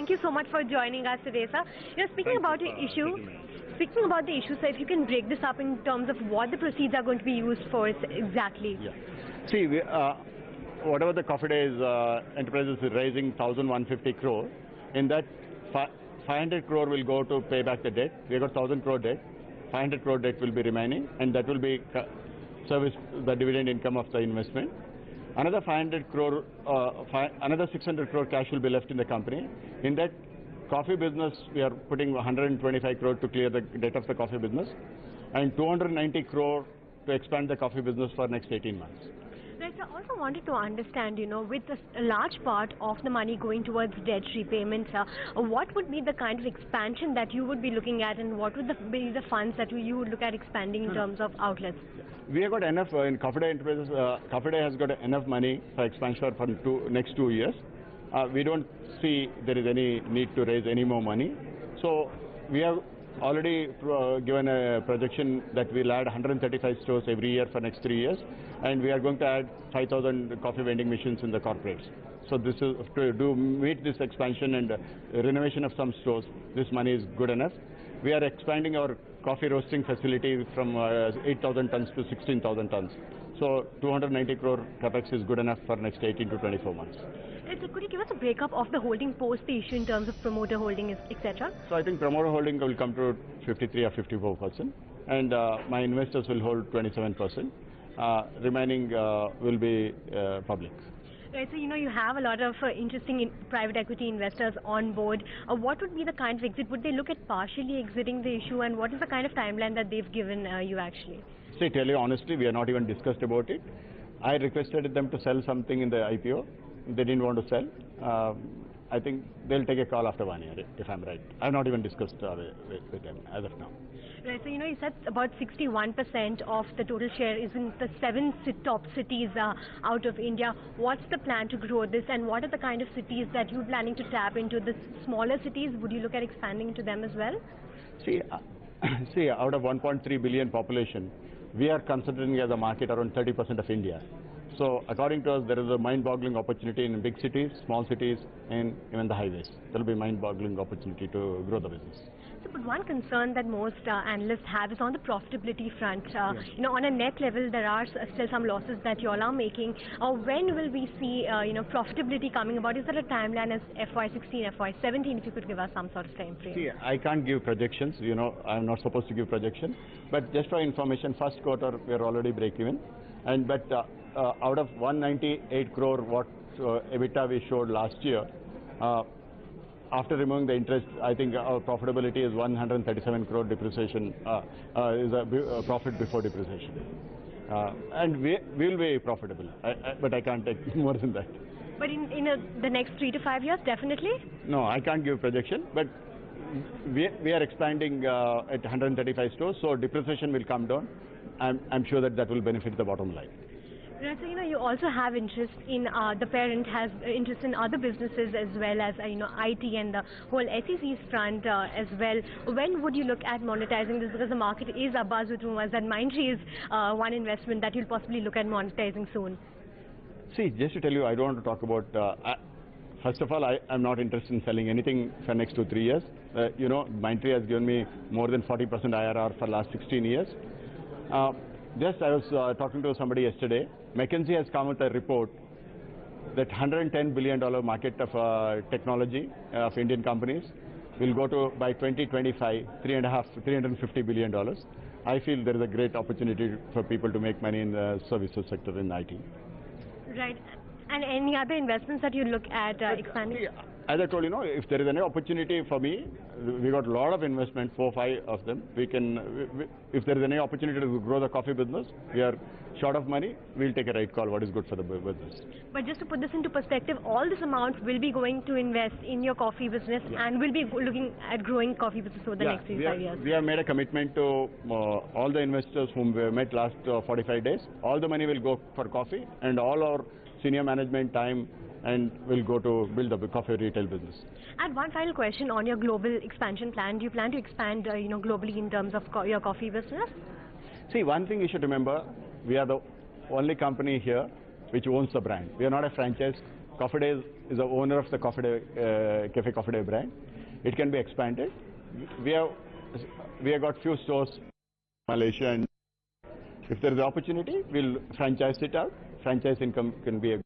thank you so much for joining us today, sir. Speaking about the issue, sir, if you can break this up in terms of what the proceeds are going to be used for exactly. Yeah. See, whatever the Coffee Day Enterprises is raising 1,150 crore, in that 500 crore will go to pay back the debt. We got 1,000 crore debt. 500 crore debt will be remaining, and that will be service the dividend income of the investment. Another 500 crore, another 600 crore cash will be left in the company. In that coffee business, we are putting 125 crore to clear the debt of the coffee business, and 290 crore to expand the coffee business for next 18 months. Right, so I also wanted to understand, with a large part of the money going towards debt repayment, what would be the kind of expansion that you would be looking at, and what would be the funds that you would look at expanding in terms of outlets? We have got enough in Cafe Day Enterprises. Cafe Day has got enough money for expansion for next 2 years. We don't see there is any need to raise any more money. So we have already given a projection that we'll add 135 stores every year for next 3 years, and we are going to add 5,000 coffee vending machines in the corporates. So this is to meet this expansion and renovation of some stores. This money is good enough. We are expanding our coffee roasting facility from 8,000 tons to 16,000 tons. So 290 crore capex is good enough for next 18 to 24 months. So could you give us a breakup of the holding post the issue in terms of promoter holding, etc.? So I think promoter holding will come to 53 or 54%, and my investors will hold 27%. Remaining will be public. Right, so you have a lot of interesting private equity investors on board. What would be the kind of exit? Would they look at partially exiting the issue, and what is the kind of timeline that they've given you actually? See, tell you honestly, we are not even discussed about it. I requested them to sell something in the IPO. They didn't want to sell. I think they'll take a call after 1 year, if I'm right. I've not even discussed with them as of now. Right, so you said about 61% of the total share is in the 7 top cities out of India. What's the plan to grow this, and what are the kind of cities that you're planning to tap into? The smaller cities, would you look at expanding into them as well? See, out of 1.3 billion population, we are considering as a market around 30% of India. So according to us, there is a mind-boggling opportunity in big cities, small cities, and even the highways. There will be mind-boggling opportunity to grow the business. So, but one concern that most analysts have is on the profitability front. On a net level, there are still some losses that you all are making. When will we see, profitability coming about? Is there a timeline as FY16, FY17? If you could give us some sort of time frame. See, I can't give projections. I'm not supposed to give projections. But just for information, first quarter we are already break-even, but out of 198 crore what EBITDA we showed last year, after removing the interest, I think our profitability is 137 crore depreciation, is a profit before depreciation. And we will be profitable, but I can't take more than that. But in the next 3 to 5 years, definitely? No, I can't give projection, but we are expanding at 135 stores, so depreciation will come down. I'm sure that will benefit the bottom line. Right, so you also have interest in the parent has interest in other businesses as well as IT and the whole SEC's front as well. When would you look at monetizing this, because the market is abuzz with rumors that Mindtree is one investment that you'll possibly look at monetizing soon? See, just to tell you, I don't want to talk about. First of all, I'm not interested in selling anything for next 2-3 years. Mindtree has given me more than 40% IRR for last 16 years. Just I was talking to somebody yesterday. McKinsey has come with a report that $110 billion market of technology of Indian companies will go to, by 2025, $350 billion. I feel there is a great opportunity for people to make money in the services sector in IT. Right. And any other investments that you look at expanding? As I told you, if there is any opportunity for me, we got a lot of investment, 4 or 5 of them. If there is any opportunity to grow the coffee business, we are short of money, we'll take a right call, what is good for the business. But just to put this into perspective, all this amount will be going to invest in your coffee business, and we'll be looking at growing coffee business over the next 3 to 5 years. We have made a commitment to all the investors whom we met last 45 days. All the money will go for coffee, and all our senior management time and will go to build the coffee retail business. And one final question on your global expansion plan. Do you plan to expand globally in terms of your coffee business? See, one thing you should remember, we are the only company here which owns the brand. We are not a franchise Coffee Day is the owner of the Cafe Coffee Day brand. It can be expanded. We have got few stores in Malaysia, and if there is opportunity, we'll franchise it out. Franchise income can be a